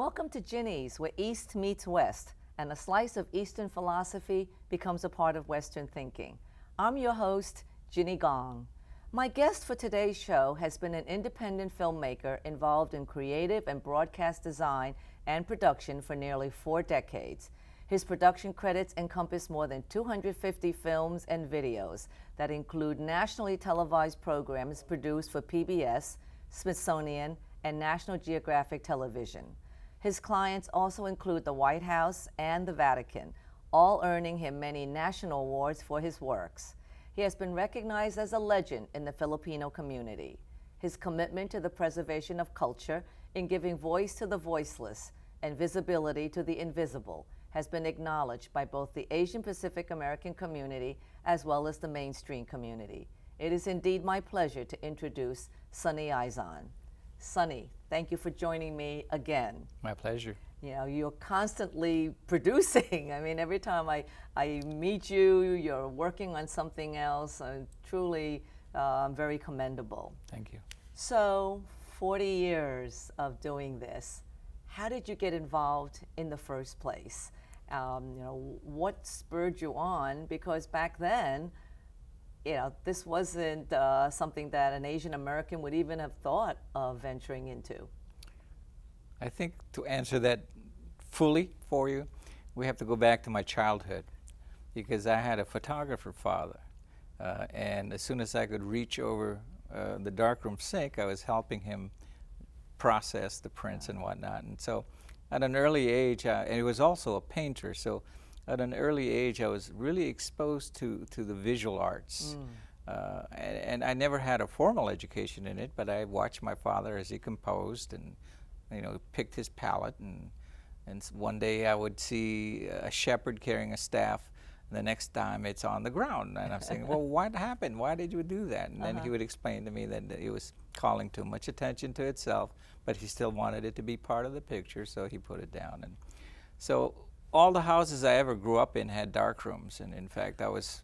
Welcome to Ginny's, where East meets West, and a slice of Eastern philosophy becomes a part of Western thinking. I'm your host, Ginny Gong. My guest for today's show has been an independent filmmaker involved in creative and broadcast design and production for nearly 4 decades. His production credits encompass more than 250 films and videos that include nationally televised programs produced for PBS, Smithsonian, and National Geographic Television. His clients also include the White House and the Vatican, all earning him many national awards for his works. He has been recognized as a legend in the Filipino community. His commitment to the preservation of culture in giving voice to the voiceless and visibility to the invisible has been acknowledged by both the Asian Pacific American community as well as the mainstream community. It is indeed my pleasure to introduce Sonny Aizon. Sonny, thank you for joining me again. My pleasure. You know, you're constantly producing. I mean, every time I meet you, you're working on something else. Truly very commendable. Thank you. So, 40 years of doing this. How did you get involved in the first place? What spurred you on? Because back then, this wasn't something that an Asian American would even have thought of venturing into. I think to answer that fully for you, we have to go back to my childhood, because I had a photographer father, and as soon as I could reach over the darkroom sink, I was helping him process the prints and whatnot. And so at an early age, and he was also a painter, so at an early age I was really exposed to the visual arts. And I never had a formal education in it, but I watched my father as he composed and picked his palette, and one day I would see a shepherd carrying a staff, and the next time it's on the ground, and I'm saying, well, what happened? Why did you do that? And then he would explain to me that it was calling too much attention to itself, but he still wanted it to be part of the picture, so he put it down. And so all the houses I ever grew up in had dark rooms, and in fact I was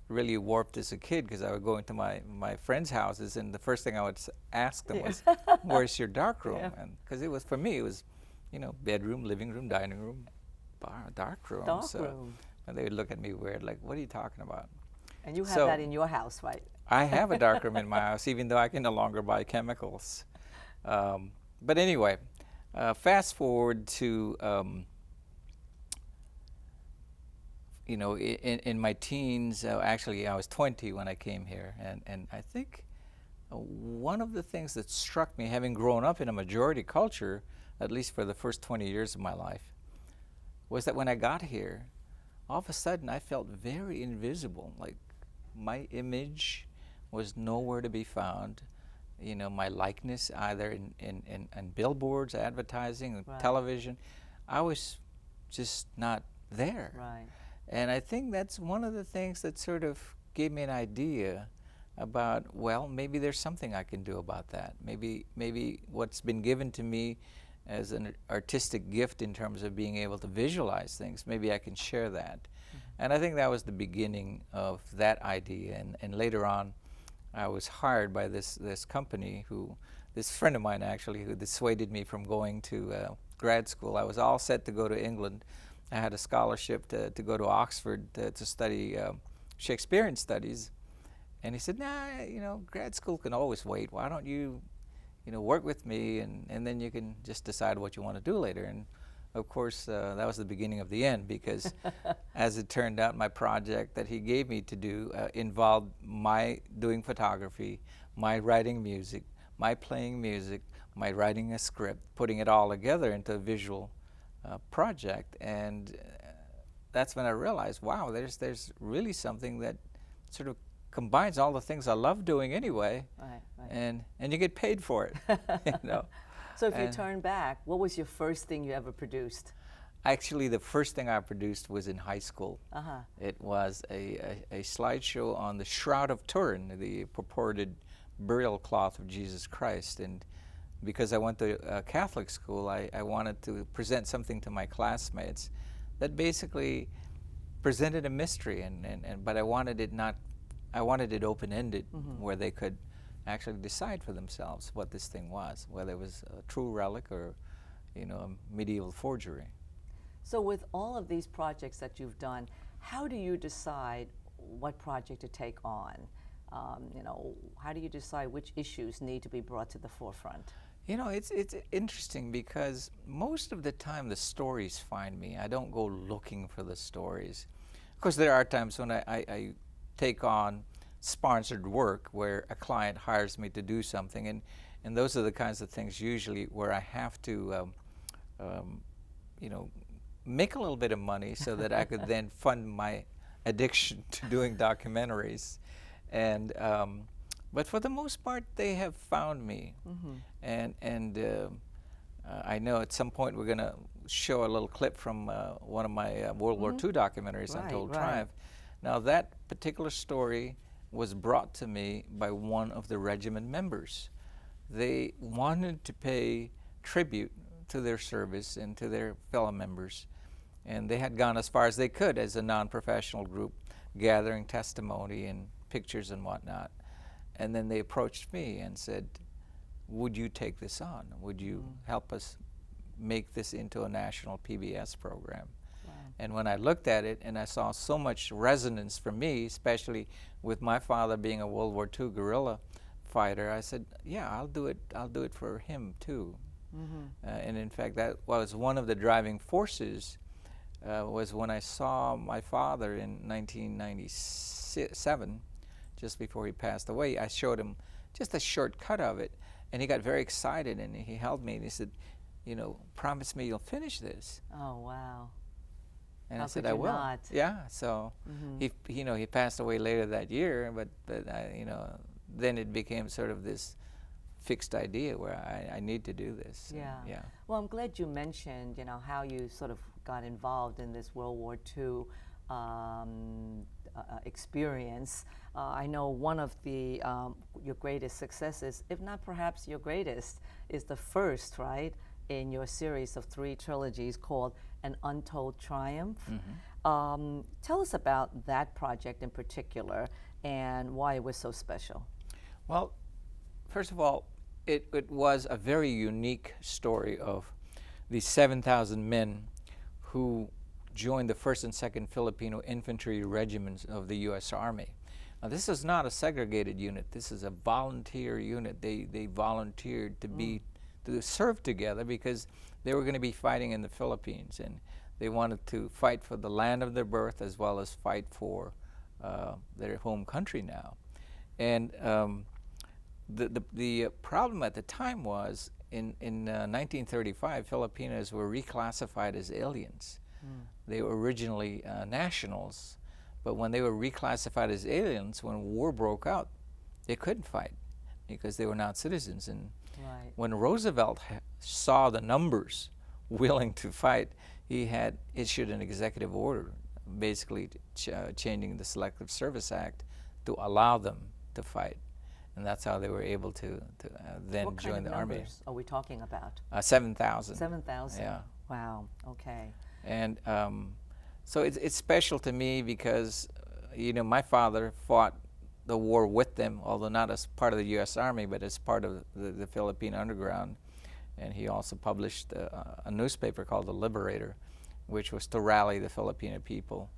really warped as a kid, because I would go into my friends' houses, and the first thing I would ask them was, where's your dark room? And because it was, for me, it was, bedroom, living room, dining room, bar, dark room. And they would look at me weird, like, what are you talking about? And you have that in your house, right? I have a dark room in my house, even though I can no longer buy chemicals. But anyway, fast forward to in my teens, actually I was 20 when I came here, and I think one of the things that struck me, having grown up in a majority culture, at least for the first 20 years of my life, was that when I got here, all of a sudden I felt very invisible. Like my image was nowhere to be found. My likeness, either in billboards, advertising, television, I was just not there. Right. And I think that's one of the things that sort of gave me an idea about, well, maybe there's something I can do about that. Maybe what's been given to me as an artistic gift in terms of being able to visualize things, maybe I can share that. And I think that was the beginning of that idea. And later on, I was hired by this company, this friend of mine actually, who dissuaded me from going to grad school. I was all set to go to England. I had a scholarship to go to Oxford to study Shakespearean studies. And he said, nah, grad school can always wait. Why don't you, work with me, and then you can just decide what you want to do later. And of course, that was the beginning of the end, because as it turned out, my project that he gave me to do involved my doing photography, my writing music, my playing music, my writing a script, putting it all together into a visual project. And that's when I realized, wow, there's really something that sort of combines all the things I love doing anyway, right. and you get paid for it. So if you turn back, what was your first thing you ever produced? Actually, the first thing I produced was in high school. It was a slideshow on the Shroud of Turin, the purported burial cloth of Jesus Christ. And because I went to a Catholic school, I wanted to present something to my classmates that basically presented a mystery, but I wanted it open-ended, where they could actually decide for themselves what this thing was, whether it was a true relic or medieval forgery. So with all of these projects that you've done, how do you decide what project to take on? How do you decide which issues need to be brought to the forefront? It's interesting because most of the time the stories find me. I don't go looking for the stories. Of course, there are times when I take on sponsored work where a client hires me to do something, and those are the kinds of things usually where I have to, make a little bit of money so that I could then fund my addiction to doing documentaries. And but for the most part, they have found me. Mm-hmm. And I know at some point we're going to show a little clip from one of my World War II documentaries, Right, Untold right. Triumph. Now that particular story was brought to me by one of the regiment members. They wanted to pay tribute to their service and to their fellow members, and they had gone as far as they could as a non-professional group, gathering testimony and pictures and whatnot. And then they approached me and said, would you take this on? Would you help us make this into a national PBS program? Wow. And when I looked at it and I saw so much resonance for me, especially with my father being a World War II guerrilla fighter, I said, yeah, I'll do it for him too. Mm-hmm. And in fact, that was one of the driving forces, was when I saw my father in 1997, just before he passed away. I showed him just a short cut of it, and he got very excited, and he held me and he said, promise me you'll finish this. Oh, wow. And How I said, could I you will. not? Yeah, so he passed away later that year, but then it became sort of this fixed idea where I need to do this. Yeah. Yeah. Well, I'm glad you mentioned, how you sort of got involved in this World War II experience. I know one of your greatest successes, if not perhaps your greatest, is the first, right, in your series of 3 trilogies called An Untold Triumph. Mm-hmm. Tell us about that project in particular and why it was so special. Well, first of all, it was a very unique story of the 7,000 men who joined the 1st and 2nd Filipino Infantry Regiments of the U.S. Army. Now, this is not a segregated unit. This is a volunteer unit. They volunteered to serve together because they were going to be fighting in the Philippines, and they wanted to fight for the land of their birth as well as fight for their home country now. And the problem at the time was in 1935, Filipinos were reclassified as aliens. They were originally nationals, but when they were reclassified as aliens, when war broke out, they couldn't fight because they were not citizens. And when Roosevelt saw the numbers willing to fight, he had issued an executive order basically changing the Selective Service Act to allow them to fight. And that's how they were able to then join the Army. What kind of numbers are we talking about? 7,000. 7,000? Yeah. Wow, okay. And so it's special to me because, my father fought the war with them, although not as part of the U.S. Army, but as part of the Philippine Underground. And he also published a newspaper called The Liberator, which was to rally the Filipino people,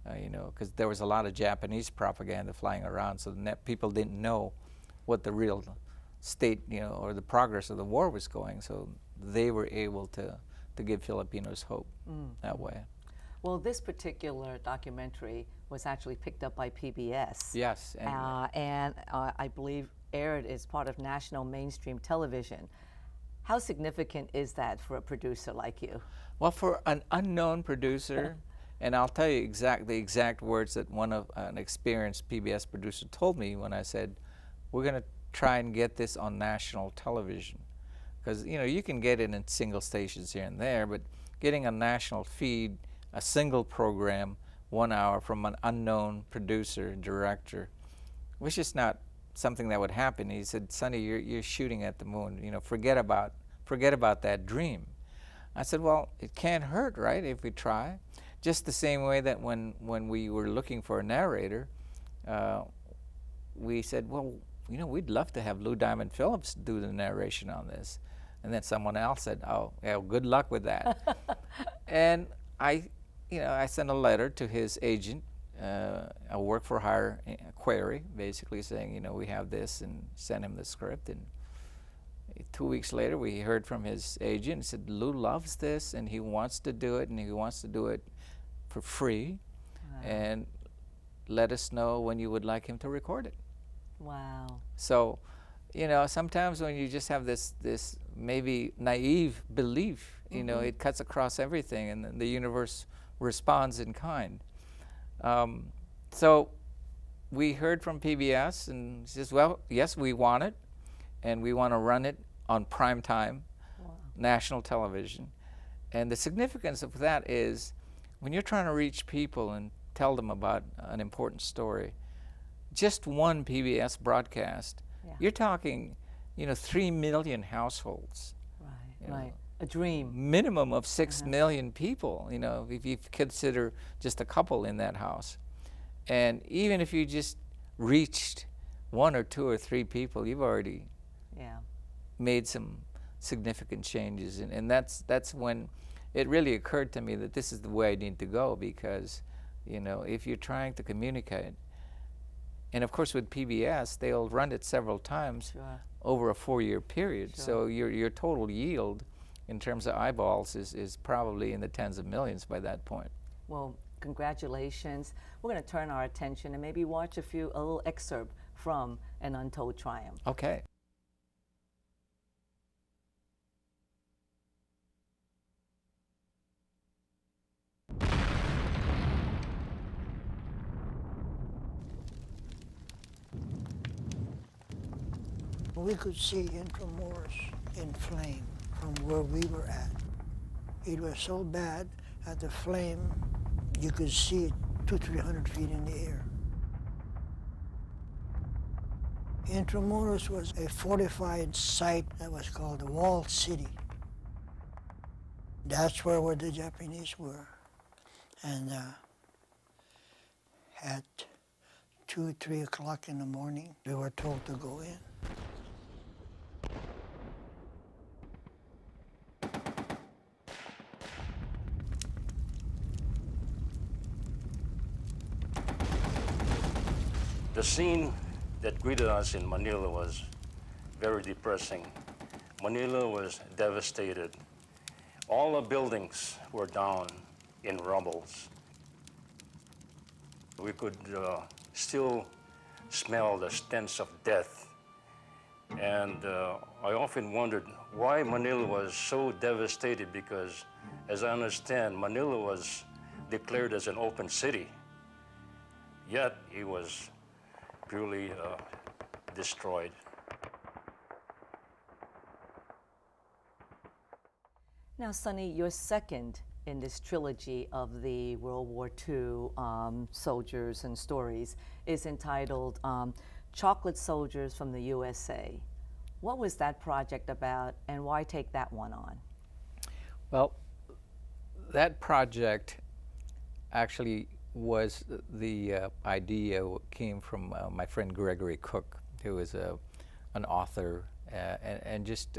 because there was a lot of Japanese propaganda flying around, so people didn't know what the real state, or the progress of the war was going. So they were able to give Filipinos hope that way. Well, this particular documentary was actually picked up by PBS. Yes. And I believe aired as part of national mainstream television. How significant is that for a producer like you? Well, for an unknown producer, and I'll tell you the exact words that an experienced PBS producer told me when I said, we're going to try and get this on national television. Because, you can get it in single stations here and there, but getting a national feed, a single program, 1 hour from an unknown producer, director, was just not something that would happen. He said, Sonny, you're shooting at the moon. Forget about that dream. I said, well, it can't hurt, right, if we try. Just the same way that when we were looking for a narrator, we said, well, we'd love to have Lou Diamond Phillips do the narration on this. And then someone else said, oh, yeah, good luck with that. And I sent a letter to his agent, a work for hire query, basically saying, we have this, and sent him the script. And 2 weeks later, we heard from his agent. He said, Lou loves this, and he wants to do it, and he wants to do it for free. Wow. And let us know when you would like him to record it. Wow. So, sometimes when you just have this maybe naive belief, it cuts across everything, and the universe responds in kind. So we heard from PBS, and says, well, yes, we want it, and we want to run it on prime time, national television. And the significance of that is when you're trying to reach people and tell them about an important story, just one PBS broadcast, you're talking, 3 million households. Right, right. A dream. Minimum of 6 million people, if you consider just a couple in that house. And even if you just reached 1 or 2 or 3 people, you've already made some significant changes. And that's when it really occurred to me that this is the way I need to go, because, if you're trying to communicate, and of course with PBS, they'll run it several times over a 4-year period. So your total yield in terms of eyeballs is probably in the tens of millions by that point. Well, congratulations. We're going to turn our attention and maybe watch a little excerpt from An Untold Triumph. Okay. We could see Intramuros in flame from where we were at. It was so bad that the flame, you could see it 200-300 feet in the air. Intramuros was a fortified site that was called the Walled City. That's where the Japanese were. And at 2 or 3 o'clock in the morning, we were told to go in. The scene that greeted us in Manila was very depressing. Manila was devastated. All the buildings were down in rubbles. We could still smell the stench of death. And I often wondered why Manila was so devastated, because, as I understand, Manila was declared as an open city, yet it was purely destroyed. Now, Sonny, you're second in this trilogy of the World War II soldiers and stories is entitled Chocolate Soldiers from the USA. What was that project about, and why take that one on? Well, that project actually was the idea came from my friend Gregory Cook, who is an author and just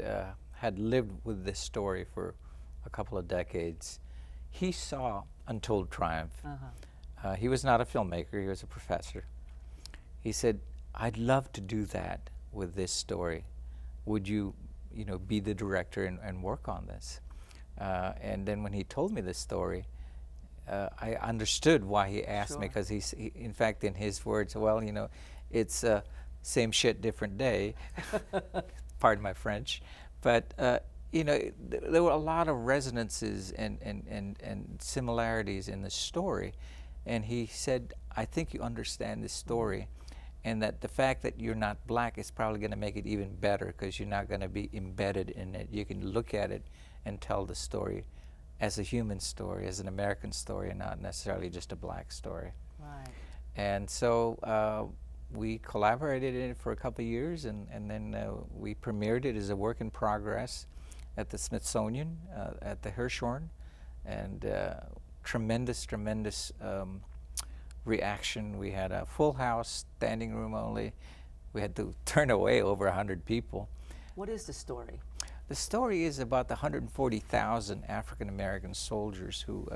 had lived with this story for a couple of decades. He saw Untold Triumph. He was not a filmmaker, he was a professor. He said, I'd love to do that with this story. Would you, be the director and work on this? And then when he told me this story, I understood why he asked me, because he, in fact, in his words, well, it's same shit, different day. Pardon my French. But, there were a lot of resonances and similarities in the story. And he said, I think you understand this story, and that the fact that you're not black is probably going to make it even better, because you're not going to be embedded in it. You can look at it and tell the story as a human story, as an American story, and not necessarily just a black story. Right. And so we collaborated in it for a couple of years, and then we premiered it as a work in progress at the Smithsonian, at the Hirshhorn, and tremendous reaction. We had a full house, standing room only. We had to turn away over 100 people. What is the story? The story is about the 140,000 African American soldiers who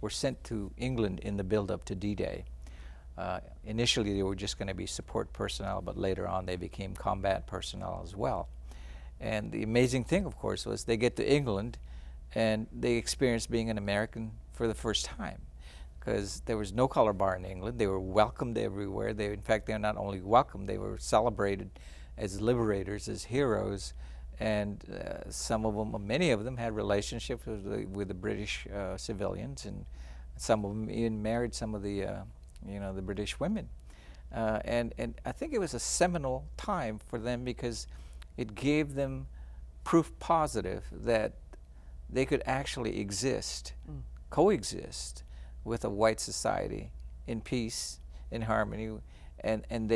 were sent to England in the build-up to D-Day. Initially, they were just going to be support personnel, but later on they became combat personnel as well. And the amazing thing, of course, was they get to England and they experience being an American for the first time, because there was no color bar in England. They were welcomed everywhere. In fact, they were not only welcomed, they were celebrated as liberators, as heroes. And some of them, many of them, had relationships with the British civilians, and some of them even married some of the, the British women. And I think it was a seminal time for them because it gave them proof positive that they could actually exist, coexist with a white society in peace, in harmony, and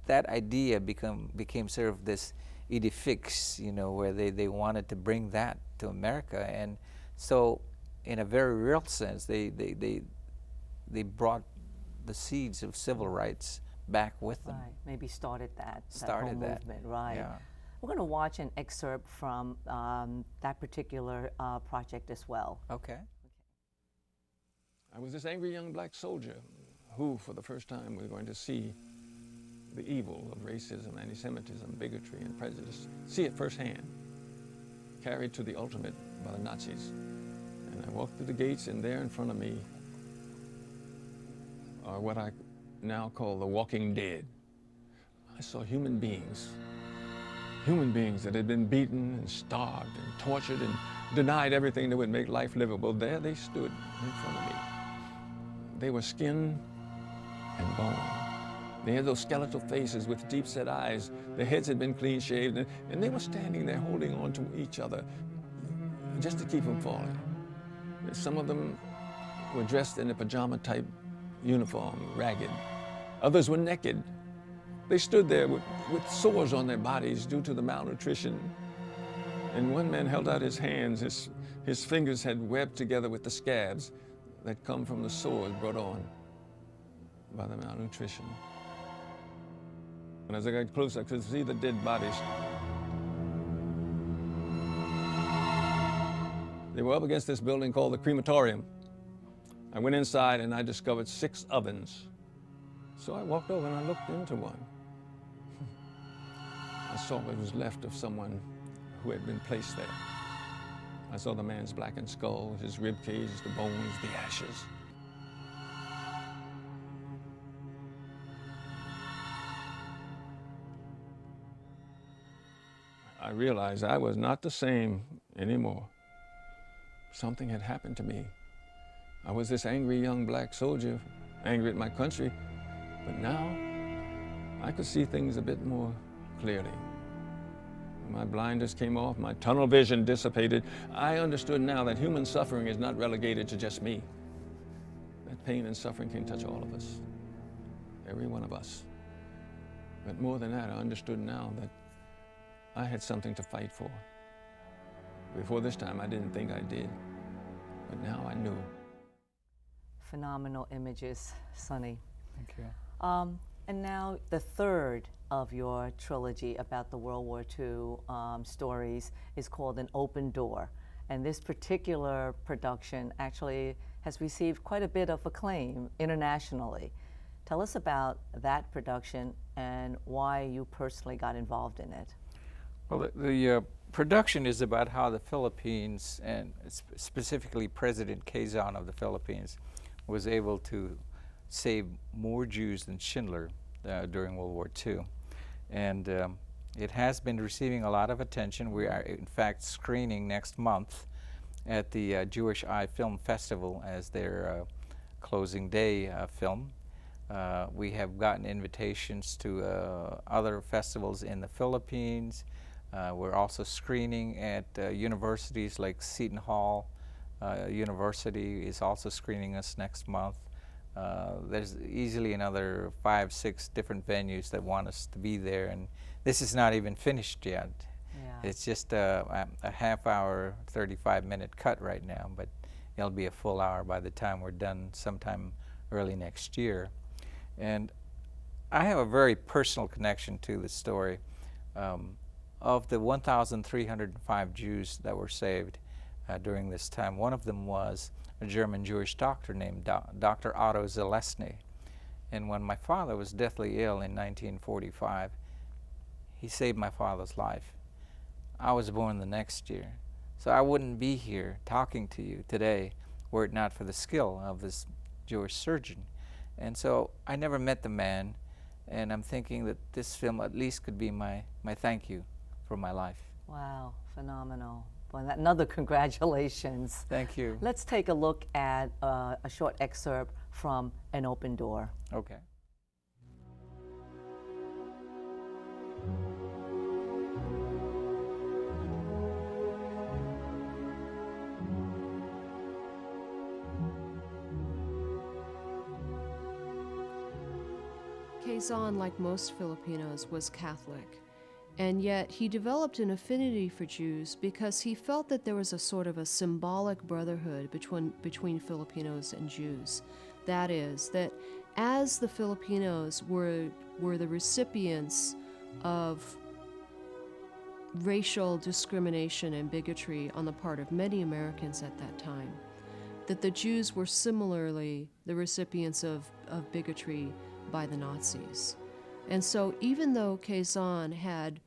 that idea became sort of this idée fixe, where they wanted to bring that to America. And so in a very real sense, they brought the seeds of civil rights back with them. Right, maybe started that Started whole that. movement, right. Yeah. We're going to watch an excerpt from that particular project as well. Okay. I was this angry young black soldier who, for the first time, was going to see the evil of racism, anti-Semitism, bigotry, and prejudice, see it firsthand, carried to the ultimate by the Nazis. And I walked through the gates, and there in front of me are what I now call the walking dead. I saw human beings that had been beaten and starved and tortured and denied everything that would make life livable. There they stood in front of me. They were skin and bone. They had those skeletal faces with deep-set eyes. Their heads had been clean-shaved, and they were standing there holding on to each other just to keep from falling. Some of them were dressed in a pajama-type uniform, ragged. Others were naked. They stood there with sores on their bodies due to the malnutrition. And one man held out his hands. His fingers had webbed together with the scabs that come from the sores brought on by the malnutrition. And as I got closer, I could see the dead bodies. They were up against this building called the crematorium. I went inside and I discovered 6 ovens. So I walked over and I looked into one. I saw what was left of someone who had been placed there. I saw the man's blackened skull, his rib cage, the bones, the ashes. I realized I was not the same anymore. Something had happened to me. I was this angry young black soldier, angry at my country, but now I could see things a bit more clearly. My blinders came off, my tunnel vision dissipated. I understood now that human suffering is not relegated to just me. That pain and suffering can touch all of us, every one of us. But more than that, I understood now that I had something to fight for. Before this time, I didn't think I did, but now I knew. Phenomenal images, Sonny. Thank you. And now the third of your trilogy about the World War II stories is called An Open Door. And this particular production actually has received quite a bit of acclaim internationally. Tell us about that production and why you personally got involved in it. Well, the production is about how the Philippines, and specifically President Quezon of the Philippines, was able to save more Jews than Schindler during World War II. And it has been receiving a lot of attention. We are, in fact, screening next month at the Jewish Eye Film Festival as their closing day film. We have gotten invitations to other festivals in the Philippines. We're also screening at universities like Seton Hall University is also screening us next month. There's easily another 5, 6 different venues that want us to be there, and this is not even finished yet. Yeah. It's just a half-hour, 35-minute cut right now, but it'll be a full hour by the time we're done sometime early next year. And I have a very personal connection to the story. of the 1,305 Jews that were saved during this time, one of them was a German Jewish doctor named Dr. Otto Zalesny. And when my father was deathly ill in 1945, he saved my father's life. I was born the next year. So I wouldn't be here talking to you today were it not for the skill of this Jewish surgeon. And so I never met the man, and I'm thinking that this film at least could be my thank you for my life. Wow, phenomenal. Well, another congratulations. Thank you. Let's take a look at a short excerpt from An Open Door. Okay. Quezon, like most Filipinos, was Catholic, and yet he developed an affinity for Jews because he felt that there was a sort of a symbolic brotherhood between Filipinos and Jews. That is, that as the Filipinos were the recipients of racial discrimination and bigotry on the part of many Americans at that time, that the Jews were similarly the recipients of bigotry by the Nazis. And so even though Quezon had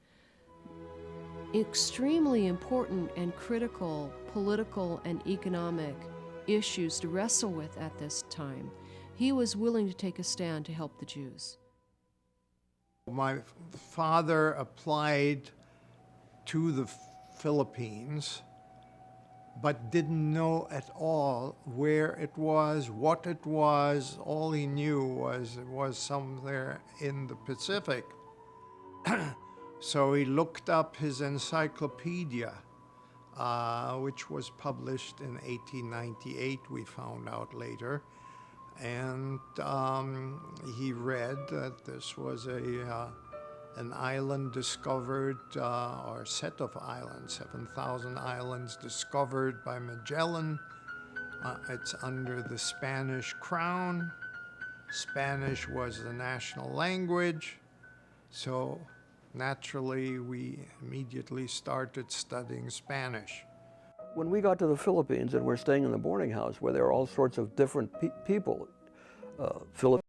extremely important and critical political and economic issues to wrestle with at this time, he was willing to take a stand to help the Jews. My father applied to the Philippines, but didn't know at all where it was, what it was. All he knew was it was somewhere in the Pacific. So he looked up his encyclopedia, which was published in 1898, we found out later. And he read that this was an island discovered, or a set of islands, 7,000 islands discovered by Magellan. It's under the Spanish crown. Spanish was the national language. So naturally, we immediately started studying Spanish. When we got to the Philippines and we're staying in the boarding house where there are all sorts of different people, Filipino